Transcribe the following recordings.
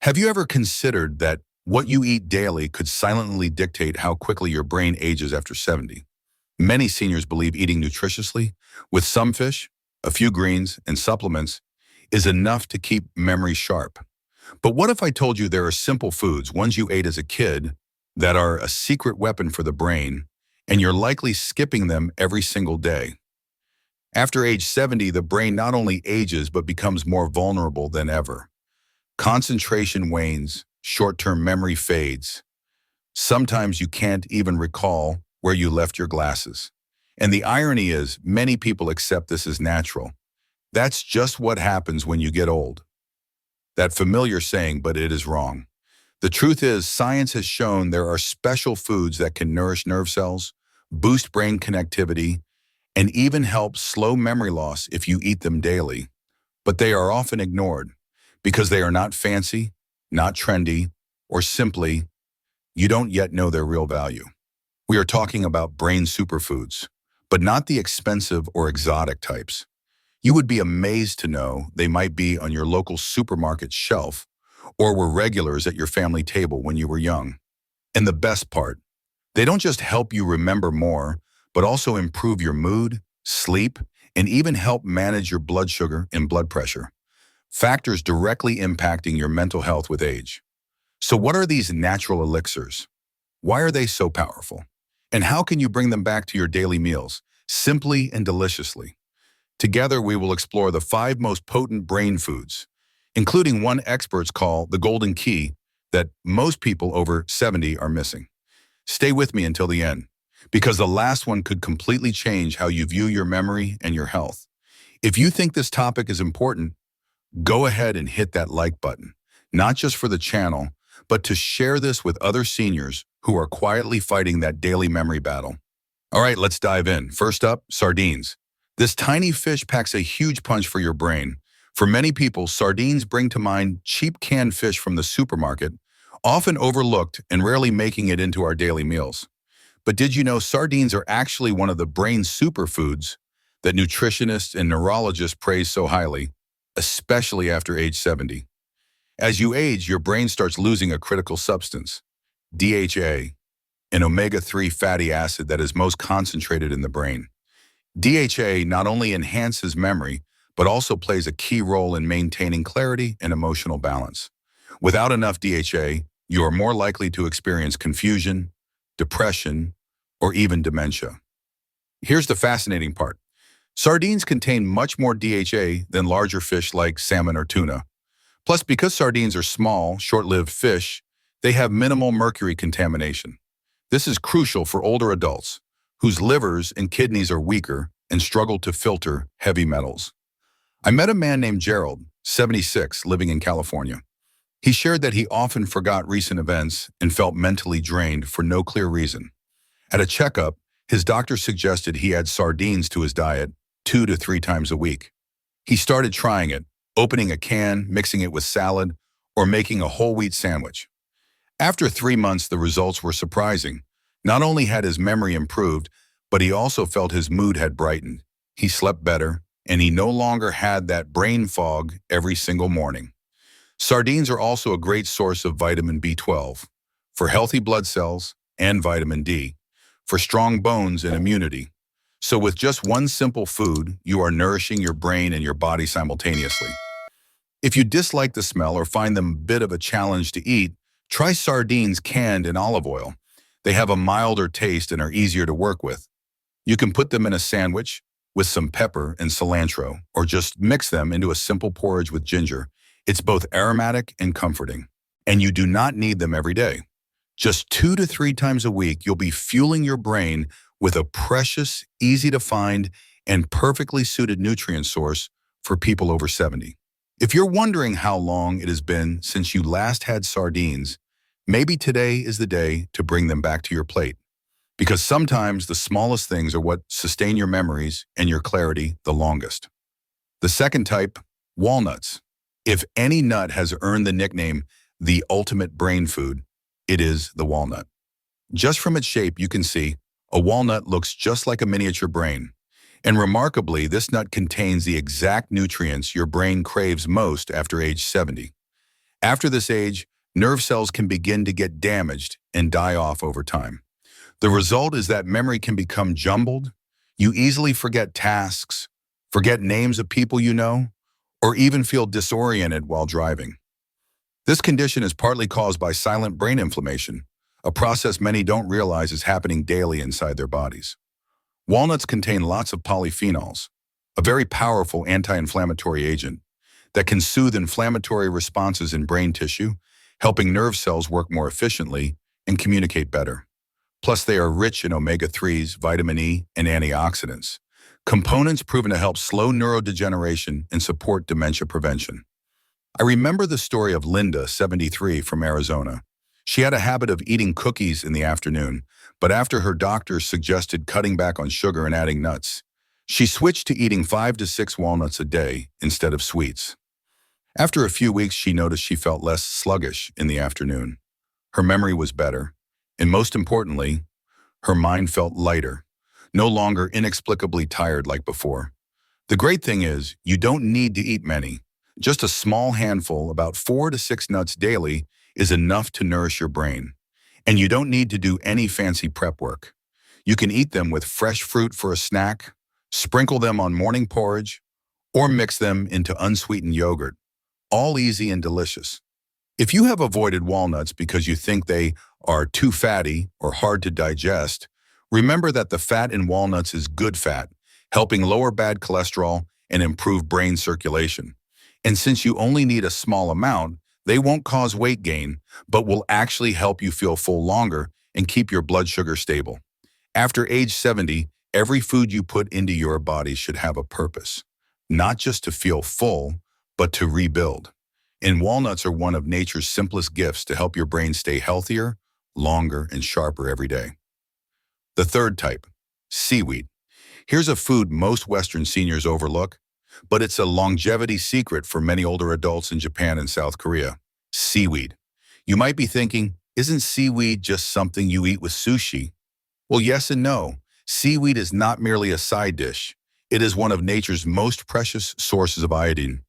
Have you ever considered that what you eat daily could silently dictate how quickly your brain ages after 70? Many seniors believe eating nutritiously, with some fish, a few greens, and supplements, is enough to keep memory sharp. But what if I told you there are simple foods, ones you ate as a kid, that are a secret weapon for the brain, and you're likely skipping them every single day? After age 70, the brain not only ages but becomes more vulnerable than ever. Concentration wanes, short-term memory fades. Sometimes you can't even recall where you left your glasses. And the irony is, many people accept this as natural. That's just what happens when you get old. That familiar saying, but it is wrong. The truth is, science has shown there are special foods that can nourish nerve cells, boost brain connectivity, and even help slow memory loss if you eat them daily. But they are often ignored because they are not fancy, not trendy, or simply, you don't yet know their real value. We are talking about brain superfoods, but not the expensive or exotic types. You would be amazed to know they might be on your local supermarket shelf or were regulars at your family table when you were young. And the best part, they don't just help you remember more, but also improve your mood, sleep, and even help manage your blood sugar and blood pressure. Factors directly impacting your mental health with age. So what are these natural elixirs? Why are they so powerful? And how can you bring them back to your daily meals, simply and deliciously? Together, we will explore the 5 most potent brain foods, including one experts call the golden key that most people over 70 are missing. Stay with me until the end, because the last one could completely change how you view your memory and your health. If you think this topic is important, go ahead and hit that like button, not just for the channel, but to share this with other seniors who are quietly fighting that daily memory battle. All right, let's dive in. First up, sardines. This tiny fish packs a huge punch for your brain. For many people, sardines bring to mind cheap canned fish from the supermarket, often overlooked and rarely making it into our daily meals. But did you know sardines are actually one of the brain superfoods that nutritionists and neurologists praise so highly, especially after age 70? As you age, your brain starts losing a critical substance, DHA, an omega-3 fatty acid that is most concentrated in the brain. DHA not only enhances memory, but also plays a key role in maintaining clarity and emotional balance. Without enough DHA, you are more likely to experience confusion, depression, or even dementia. Here's the fascinating part. Sardines contain much more DHA than larger fish like salmon or tuna. Plus, because sardines are small, short-lived fish, they have minimal mercury contamination. This is crucial for older adults whose livers and kidneys are weaker and struggle to filter heavy metals. I met a man named Gerald, 76, living in California. He shared that he often forgot recent events and felt mentally drained for no clear reason. At a checkup, his doctor suggested he add sardines to his diet 2 to 3 times a week. He started trying it, opening a can, mixing it with salad, or making a whole wheat sandwich. After 3 months, the results were surprising. Not only had his memory improved, but he also felt his mood had brightened. He slept better, and he no longer had that brain fog every single morning. Sardines are also a great source of vitamin B12 for healthy blood cells and vitamin D for strong bones and immunity. So with just one simple food, you are nourishing your brain and your body simultaneously. If you dislike the smell or find them a bit of a challenge to eat, try sardines canned in olive oil. They have a milder taste and are easier to work with. You can put them in a sandwich with some pepper and cilantro, or just mix them into a simple porridge with ginger. It's both aromatic and comforting. And you do not need them every day. Just 2 to 3 times a week, you'll be fueling your brain with a precious, easy to find, and perfectly suited nutrient source for people over 70. If you're wondering how long it has been since you last had sardines, maybe today is the day to bring them back to your plate. Because sometimes the smallest things are what sustain your memories and your clarity the longest. The second type, walnuts. If any nut has earned the nickname the ultimate brain food, it is the walnut. Just from its shape, you can see a walnut looks just like a miniature brain. And remarkably, this nut contains the exact nutrients your brain craves most after age 70. After this age, nerve cells can begin to get damaged and die off over time. The result is that memory can become jumbled. You easily forget tasks, forget names of people you know, or even feel disoriented while driving. This condition is partly caused by silent brain inflammation, a process many don't realize is happening daily inside their bodies. Walnuts contain lots of polyphenols, a very powerful anti-inflammatory agent that can soothe inflammatory responses in brain tissue, helping nerve cells work more efficiently and communicate better. Plus, they are rich in omega-3s, vitamin E, and antioxidants, components proven to help slow neurodegeneration and support dementia prevention. I remember the story of Linda, 73, from Arizona. She had a habit of eating cookies in the afternoon, but after her doctor suggested cutting back on sugar and adding nuts, she switched to eating 5 to 6 walnuts a day instead of sweets. After a few weeks, she noticed she felt less sluggish in the afternoon. Her memory was better, and most importantly, her mind felt lighter, no longer inexplicably tired like before. The great thing is, you don't need to eat many. Just a small handful, about 4 to 6 nuts daily, is enough to nourish your brain. And you don't need to do any fancy prep work. You can eat them with fresh fruit for a snack, sprinkle them on morning porridge, or mix them into unsweetened yogurt. All easy and delicious. If you have avoided walnuts because you think they are too fatty or hard to digest, remember that the fat in walnuts is good fat, helping lower bad cholesterol and improve brain circulation. And since you only need a small amount, they won't cause weight gain, but will actually help you feel full longer and keep your blood sugar stable. After age 70, every food you put into your body should have a purpose, not just to feel full, but to rebuild. And walnuts are one of nature's simplest gifts to help your brain stay healthier, longer, and sharper every day. The third type, seaweed. Here's a food most Western seniors overlook, but it's a longevity secret for many older adults in Japan and South Korea. Seaweed. You might be thinking, isn't seaweed just something you eat with sushi? Well, yes and no. Seaweed is not merely a side dish. It is one of nature's most precious sources of iodine,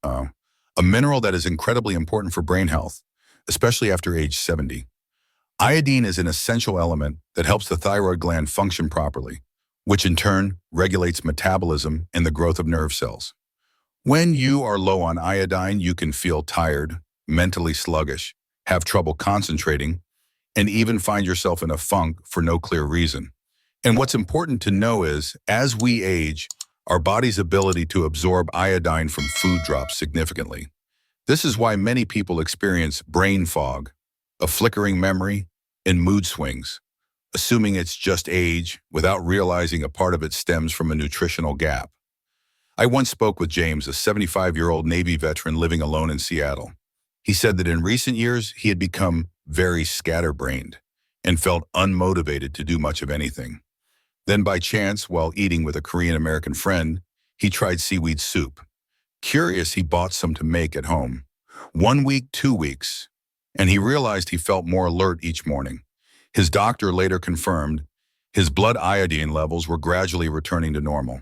a mineral that is incredibly important for brain health, especially after age 70. Iodine is an essential element that helps the thyroid gland function properly, which in turn regulates metabolism and the growth of nerve cells. When you are low on iodine, you can feel tired, mentally sluggish, have trouble concentrating, and even find yourself in a funk for no clear reason. And what's important to know is, as we age, our body's ability to absorb iodine from food drops significantly. This is why many people experience brain fog, a flickering memory, and mood swings, assuming it's just age without realizing a part of it stems from a nutritional gap. I once spoke with James, a 75-year-old Navy veteran living alone in Seattle. He said that in recent years, he had become very scatterbrained and felt unmotivated to do much of anything. Then by chance, while eating with a Korean-American friend, he tried seaweed soup. Curious, he bought some to make at home. 1 week, 2 weeks, and he realized he felt more alert each morning. His doctor later confirmed his blood iodine levels were gradually returning to normal.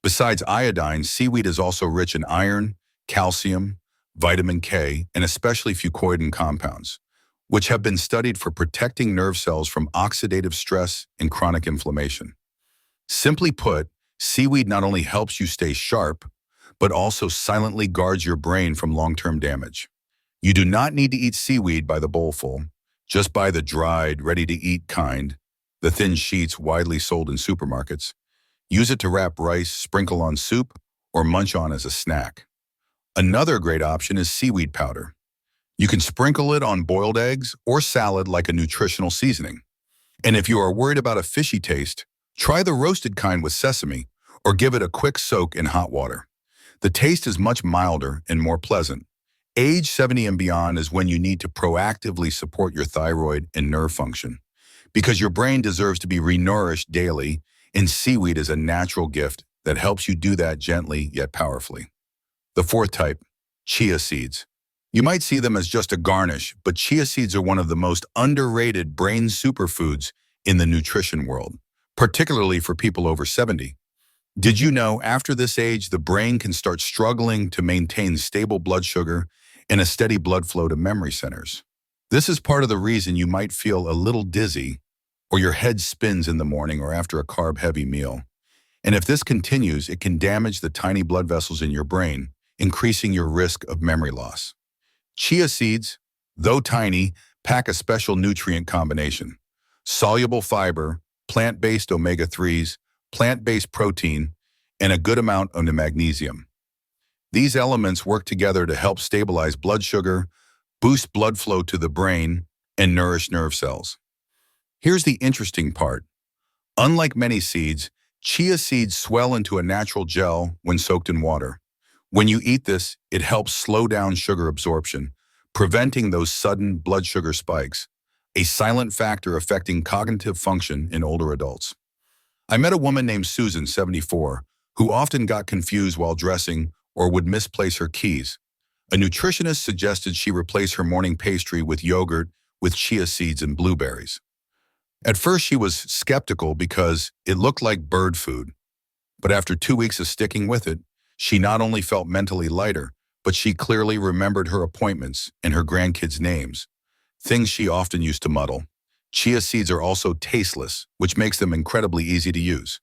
Besides iodine, seaweed is also rich in iron, calcium, vitamin K, and especially fucoidan compounds, which have been studied for protecting nerve cells from oxidative stress and chronic inflammation. Simply put, seaweed not only helps you stay sharp, but also silently guards your brain from long-term damage. You do not need to eat seaweed by the bowlful. Just buy the dried, ready-to-eat kind, the thin sheets widely sold in supermarkets. Use it to wrap rice, sprinkle on soup, or munch on as a snack. Another great option is seaweed powder. You can sprinkle it on boiled eggs or salad like a nutritional seasoning. And if you are worried about a fishy taste, try the roasted kind with sesame or give it a quick soak in hot water. The taste is much milder and more pleasant. Age 70 and beyond is when you need to proactively support your thyroid and nerve function, because your brain deserves to be renourished daily, and seaweed is a natural gift that helps you do that gently yet powerfully. The fourth type, chia seeds. You might see them as just a garnish, but chia seeds are one of the most underrated brain superfoods in the nutrition world, particularly for people over 70. Did you know after this age, the brain can start struggling to maintain stable blood sugar and a steady blood flow to memory centers. This is part of the reason you might feel a little dizzy or your head spins in the morning or after a carb-heavy meal. And if this continues, it can damage the tiny blood vessels in your brain, increasing your risk of memory loss. Chia seeds, though tiny, pack a special nutrient combination: soluble fiber, plant-based omega-3s, plant-based protein, and a good amount of magnesium. These elements work together to help stabilize blood sugar, boost blood flow to the brain, and nourish nerve cells. Here's the interesting part. Unlike many seeds, chia seeds swell into a natural gel when soaked in water. When you eat this, it helps slow down sugar absorption, preventing those sudden blood sugar spikes, a silent factor affecting cognitive function in older adults. I met a woman named Susan, 74, who often got confused while dressing or would misplace her keys. A nutritionist suggested she replace her morning pastry with yogurt with chia seeds and blueberries. At first, she was skeptical because it looked like bird food, but after 2 weeks of sticking with it, she not only felt mentally lighter, but she clearly remembered her appointments and her grandkids' names, things she often used to muddle. Chia seeds are also tasteless, which makes them incredibly easy to use.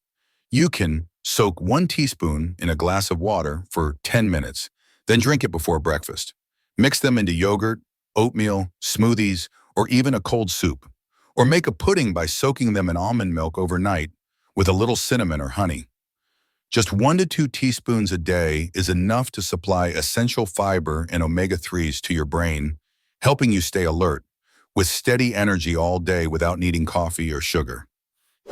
You can soak 1 teaspoon in a glass of water for 10 minutes, then drink it before breakfast. Mix them into yogurt, oatmeal, smoothies, or even a cold soup. Or make a pudding by soaking them in almond milk overnight with a little cinnamon or honey. Just 1 to 2 teaspoons a day is enough to supply essential fiber and omega-3s to your brain, helping you stay alert, with steady energy all day without needing coffee or sugar.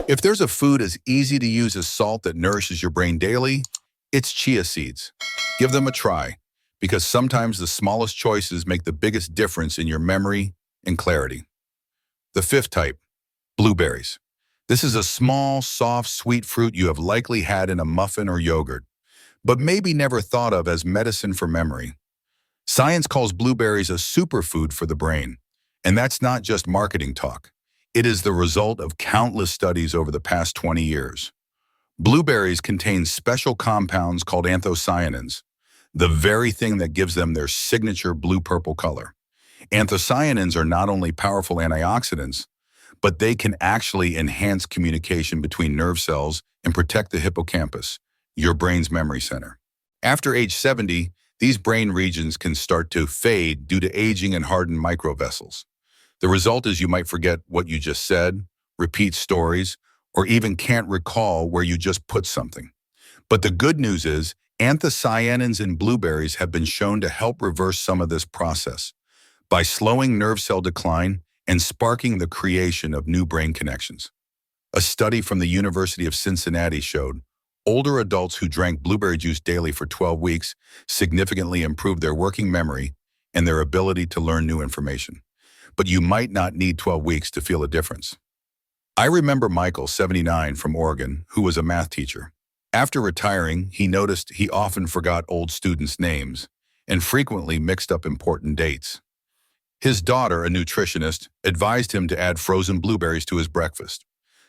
If there's a food as easy to use as salt that nourishes your brain daily, it's chia seeds. Give them a try, because sometimes the smallest choices make the biggest difference in your memory and clarity. The 5th type, blueberries. This is a small, soft, sweet fruit you have likely had in a muffin or yogurt, but maybe never thought of as medicine for memory. Science calls blueberries a superfood for the brain, and that's not just marketing talk. It is the result of countless studies over the past 20 years. Blueberries contain special compounds called anthocyanins, the very thing that gives them their signature blue-purple color. Anthocyanins are not only powerful antioxidants, but they can actually enhance communication between nerve cells and protect the hippocampus, your brain's memory center. After age 70, these brain regions can start to fade due to aging and hardened microvessels. The result is you might forget what you just said, repeat stories, or even can't recall where you just put something. But the good news is, anthocyanins in blueberries have been shown to help reverse some of this process by slowing nerve cell decline and sparking the creation of new brain connections. A study from the University of Cincinnati showed older adults who drank blueberry juice daily for 12 weeks significantly improved their working memory and their ability to learn new information. But you might not need 12 weeks to feel a difference. I remember Michael, 79, from Oregon, who was a math teacher. After retiring, he noticed he often forgot old students' names and frequently mixed up important dates. His daughter, a nutritionist, advised him to add frozen blueberries to his breakfast.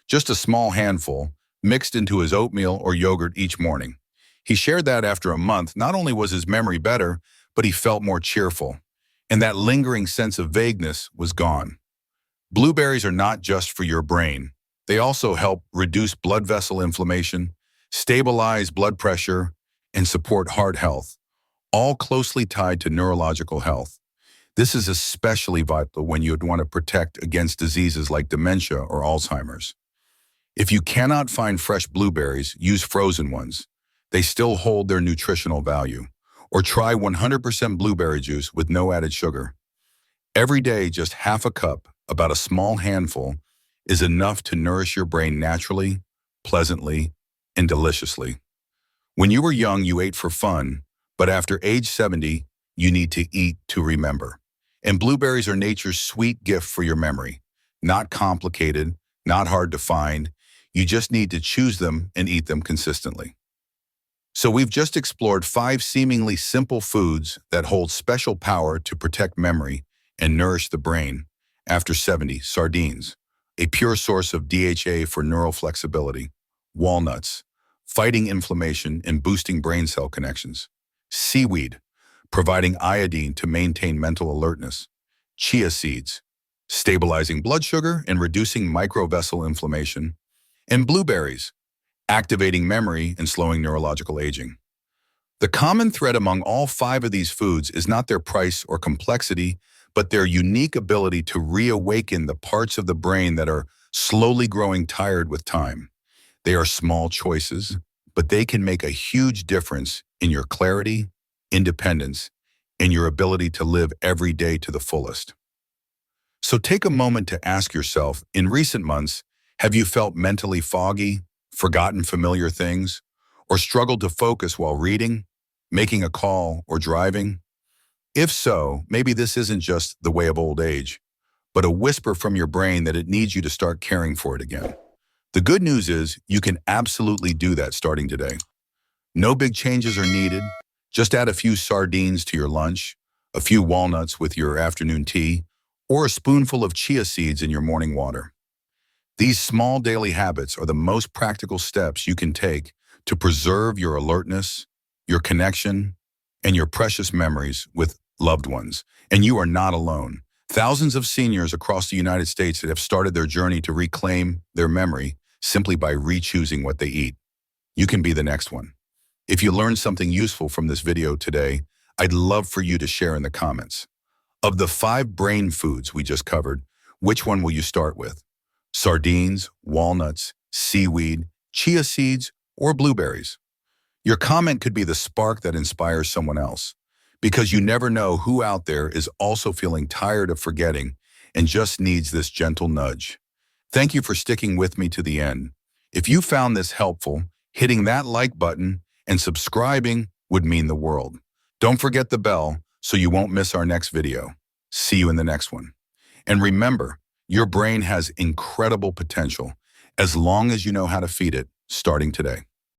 Just a small handful, mixed into his oatmeal or yogurt each morning. He shared that after a month, not only was his memory better, but he felt more cheerful, and that lingering sense of vagueness was gone. Blueberries are not just for your brain. They also help reduce blood vessel inflammation, stabilize blood pressure, and support heart health, all closely tied to neurological health. This is especially vital when you'd want to protect against diseases like dementia or Alzheimer's. If you cannot find fresh blueberries, use frozen ones. They still hold their nutritional value. Or try 100% blueberry juice with no added sugar. Every day, just half a cup, about a small handful, is enough to nourish your brain naturally, pleasantly, and deliciously. When you were young, you ate for fun, but after age 70, you need to eat to remember. And blueberries are nature's sweet gift for your memory. Not complicated, not hard to find. You just need to choose them and eat them consistently. So we've just explored 5 seemingly simple foods that hold special power to protect memory and nourish the brain. After 70, sardines, a pure source of DHA for neural flexibility. Walnuts, fighting inflammation and boosting brain cell connections. Seaweed, providing iodine to maintain mental alertness. Chia seeds, stabilizing blood sugar and reducing microvessel inflammation. And blueberries, activating memory and slowing neurological aging. The common thread among all five of these foods is not their price or complexity, but their unique ability to reawaken the parts of the brain that are slowly growing tired with time. They are small choices, but they can make a huge difference in your clarity, independence, and your ability to live every day to the fullest. So take a moment to ask yourself, in recent months, have you felt mentally foggy, forgotten familiar things, or struggled to focus while reading, making a call, or driving? If so, maybe this isn't just the way of old age, but a whisper from your brain that it needs you to start caring for it again. The good news is you can absolutely do that starting today. No big changes are needed. Just add a few sardines to your lunch, a few walnuts with your afternoon tea, or a spoonful of chia seeds in your morning water. These small daily habits are the most practical steps you can take to preserve your alertness, your connection, and your precious memories with loved ones. And you are not alone. Thousands of seniors across the United States that have started their journey to reclaim their memory simply by re-choosing what they eat. You can be the next one. If you learned something useful from this video today, I'd love for you to share in the comments. Of the 5 brain foods we just covered, which one will you start with? Sardines, walnuts, seaweed, chia seeds, or blueberries? Your comment could be the spark that inspires someone else, because you never know who out there is also feeling tired of forgetting and just needs this gentle nudge. Thank you for sticking with me to the end. If you found this helpful, hitting that like button and subscribing would mean the world. Don't forget the bell so you won't miss our next video. See you in the next one. And remember, your brain has incredible potential as long as you know how to feed it starting today.